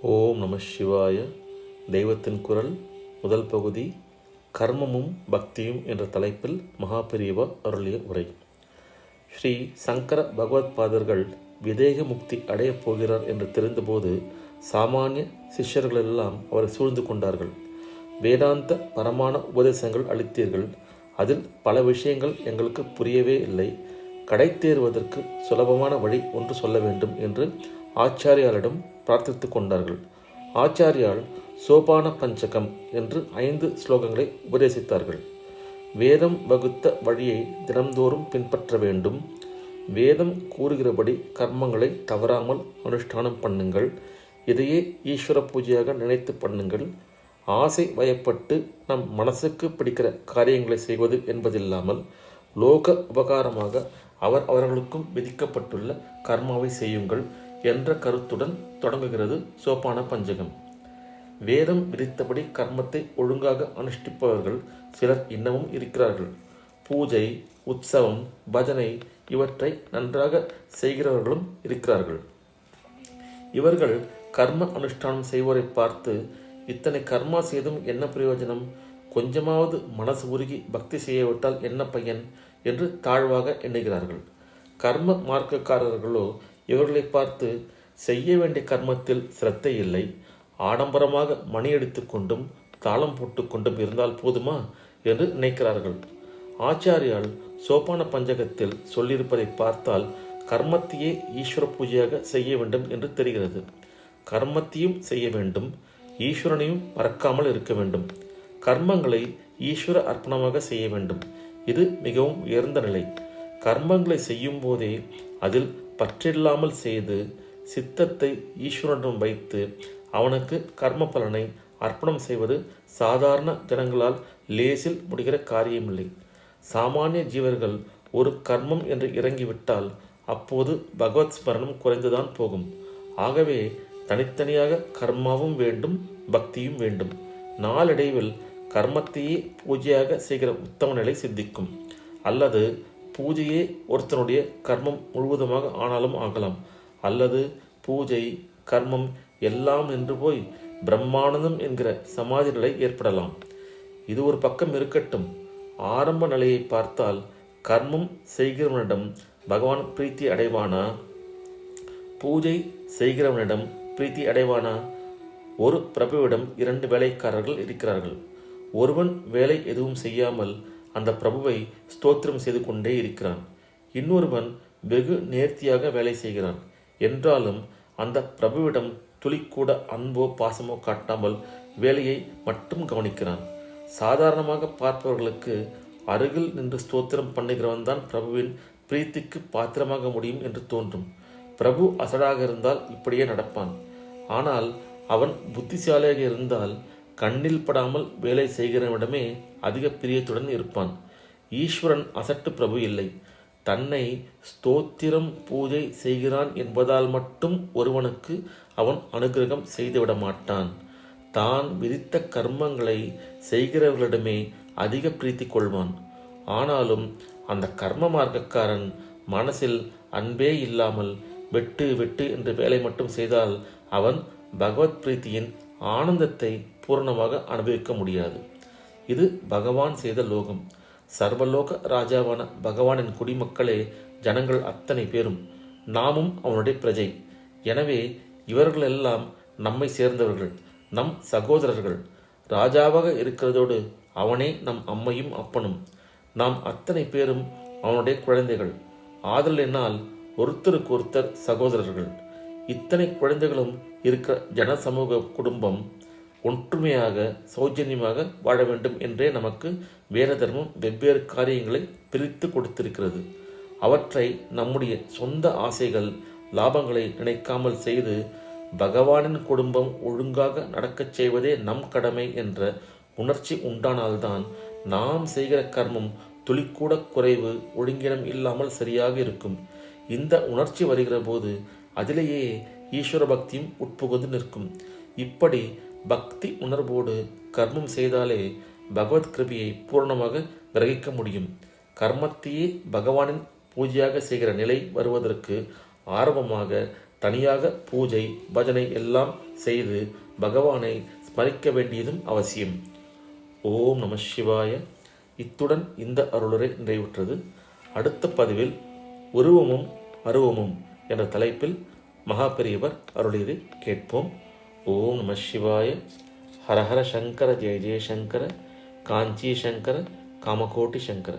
ஓம் நம சிவாய. தெய்வத்தின் குரல் முதல் பகுதி, கர்மமும் பக்தியும் என்ற தலைப்பில் மகாபெரிவா அருளிய உரை. ஸ்ரீ சங்கர பகவத் பாதர்கள் விதேக முக்தி அடையப் போகிறார் என்று தெரிந்தபோது சாமானிய சிஷ்யர்களெல்லாம் அவரை சூழ்ந்து கொண்டார்கள். வேதாந்த பரமான உபதேசங்கள் அளித்தீர்கள், அதில் பல விஷயங்கள் எங்களுக்கு புரியவே இல்லை. கடை தேறுவதற்கு சுலபமான வழி ஒன்று சொல்ல வேண்டும் என்று ஆச்சாரியாரிடம் பிரார்த்தித்து கொண்டார்கள். ஆச்சாரியால் சோபான பஞ்சகம் என்று 5 ஸ்லோகங்களை உபதேசித்தார்கள். வேதம் வகுத்த வழியை தினம்தோறும் பின்பற்ற வேண்டும். வேதம் கூறுகிறபடி கர்மங்களை தவறாமல் அனுஷ்டானம் பண்ணுங்கள். இதையே ஈஸ்வர பூஜையாக நினைத்து பண்ணுங்கள். ஆசை வயப்பட்டு நம் மனசுக்கு பிடிக்கிற காரியங்களை செய்வது என்பதில்லாமல் லோக உபகாரமாக அவர்களுக்கும் விதிக்கப்பட்டுள்ள கர்மாவை செய்யுங்கள் என்ற கருத்துடன் தொடங்குகிறது சோபான பஞ்சகம். வேதம் விதித்தபடி கர்மத்தை ஒழுங்காக அனுஷ்டிப்பவர்கள் சிலர் இன்னமும் இருக்கிறார்கள். பூஜை, உற்சவம், பஜனை இவற்றை நன்றாக செய்கிறவர்களும் இருக்கிறார்கள். இவர்கள் கர்ம அனுஷ்டானம் செய்வோரை பார்த்து, இத்தனை கர்மா செய்தும் என்ன பிரயோஜனம்? கொஞ்சமாவது மனசு உருகி பக்தி செய்யவிட்டால் என்ன பயன் என்று தாழ்வாக எண்ணுகிறார்கள். கர்ம மார்க்கக்காரர்களோ இவர்களை பார்த்து, செய்ய வேண்டிய கர்மத்தில் சிரத்தை இல்லை, ஆடம்பரமாக மணி எடுத்து கொண்டும் தாளம் போட்டு கொண்டும் இருந்தால் போதுமா என்று நினைக்கிறார்கள். ஆச்சாரியால் சோபான பஞ்சகத்தில் சொல்லியிருப்பதை பார்த்தால் கர்மத்தையே ஈஸ்வர பூஜையாக செய்ய வேண்டும் என்று தெரிகிறது. கர்மத்தையும் செய்ய வேண்டும், ஈஸ்வரனையும் மறக்காமல் இருக்க வேண்டும். கர்மங்களை ஈஸ்வர அர்ப்பணமாக செய்ய வேண்டும். இது மிகவும் உயர்ந்த நிலை. கர்மங்களை செய்யும் போதே அதில் பற்றில்லாமல் செய்து சித்தத்தை ஈஸ்வரனிடம் வைத்து அவனுக்கு கர்ம பலனை அர்ப்பணம் செய்வது சாதாரண ஜனங்களால் லேசில் முடிகிற காரியமில்லை. சாமானிய ஜீவர்கள் ஒரு கர்மம் என்று இறங்கிவிட்டால் அப்போது பகவத் ஸ்மரணம் குறைந்துதான் போகும். ஆகவே தனித்தனியாக கர்மாவும் வேண்டும், பக்தியும் வேண்டும். நாளடைவில் கர்மத்தையே பூஜையாக செய்கிற உத்தம நிலை சித்திக்கும். அல்லது பூஜையே ஒருத்தனுடைய கர்மம் முழுவதுமாக ஆனாலும் ஆகலாம். அல்லது பூஜை, கர்மம் எல்லாம் நின்று போய் பிரம்மானந்தம் என்கிற சமாதி நிலை ஏற்படலாம். இது ஒரு பக்கம் இருக்கட்டும். ஆரம்ப நிலையை பார்த்தால் கர்மம் செய்கிறவனிடம் பகவான் பிரீத்தி அடைவானா? பூஜை செய்கிறவனிடம் பிரீத்தி அடைவானா? ஒரு பிரபுவிடம் 2 வேலைக்காரர்கள் இருக்கிறார்கள். ஒருவன் வேலை எதுவும் செய்யாமல் அந்த பிரபுவை ஸ்தோத்திரம் செய்து கொண்டே இருக்கிறான். இன்னொருவன் வெகு நேர்த்தியாக வேலை செய்கிறான். என்றாலும் அந்த பிரபுவிடம் துளிக்கூட அன்போ பாசமோ காட்டாமல் வேலையை மட்டும் கவனிக்கிறான். சாதாரணமாக பார்ப்பவர்களுக்கு அருகில் நின்று ஸ்தோத்திரம் பண்ணுகிறவன் தான் பிரபுவின் பிரீத்திக்கு பாத்திரமாக முடியும் என்று தோன்றும். பிரபு அசடாக இருந்தால் இப்படியே நடப்பான். ஆனால் அவன் புத்திசாலியாக இருந்தால் கண்ணில் படாமல் வேலை செய்கிறவனிடமே அதிக பிரியத்துடன் இருப்பான். ஈஸ்வரன் அசட்டு பிரபு இல்லை. தன்னை ஸ்தோத்திரம் பூஜை செய்கிறான் என்பதால் மட்டும் ஒருவனுக்கு அவன் அனுகிரகம் செய்துவிட மாட்டான். தான் விதித்த கர்மங்களை செய்கிறவர்களிடமே அதிக பிரீத்தி கொள்வான். ஆனாலும் அந்த கர்ம மார்க்கக்காரன் மனசில் அன்பே இல்லாமல் வெட்டு வெட்டு என்று வேலை மட்டும் செய்தால் அவன் பகவத் பிரீத்தியின் ஆனந்தத்தை பூரணமாக அனுபவிக்க முடியாது. இது பகவான் செய்த லோகம். சர்வலோக ராஜாவான பகவானின் குடிமக்களே ஜனங்கள் அத்தனை பேரும். நாமும் அவனுடைய பிரஜை. எனவே இவர்களெல்லாம் நம்மை சேர்ந்தவர்கள், நம் சகோதரர்கள். ராஜாவாக இருக்கிறதோடு அவனே நம் அம்மையும் அப்பனும். நாம் அத்தனை பேரும் அவனுடைய குழந்தைகள். ஆதலினால் ஒருத்தருக்கு ஒருத்தர் சகோதரர்கள். இத்தனை குழந்தைகளும் இருக்கிற ஜன சமூக குடும்பம் ஒற்றுமையாக சௌஜன்யமாக வாழ வேண்டும் என்றே நமக்கு வேத தர்மம் வெவ்வேறு காரியங்களை பிரித்து கொடுத்திருக்கிறது. அவற்றை நம்முடைய சொந்த ஆசைகள், லாபங்களை நினைக்காமல் செய்து பகவானின் குடும்பம் ஒழுங்காக நடக்கச் செய்வதே நம் கடமை என்ற உணர்ச்சி உண்டானால்தான் நாம் செய்கிற கர்மம் துளிக்கூட குறைவு, ஒழுங்கினம் இல்லாமல் சரியாக இருக்கும். இந்த உணர்ச்சி வருகிற போது அதிலேயே ஈஸ்வர பக்தியும் உட்புகுந்து நிற்கும். இப்படி பக்தி உணர்வோடு கர்மம் செய்தாலே பகவத் கிருபையை பூர்ணமாக கிரகிக்க முடியும். கர்மத்தையே பகவானின் பூஜையாக செய்கிற நிலை வருவதற்கு ஆரம்பமாக தனியாக பூஜை பஜனை எல்லாம் செய்து பகவானை ஸ்மரிக்க வேண்டியதும் அவசியம். ஓம் நம சிவாய. இத்துடன் இந்த அருளுரை நிறைவுற்றது. அடுத்த பதிவில் உருவமும் அருவமும் என்ற தலைப்பில் மகாபெரியவர் அருளியதை கேட்போம். ஓம் நம சிவாய. ஹரஹர சங்கர ஜெய ஜெயசங்கர. காஞ்சி சங்கர காமகோட்டி சங்கர.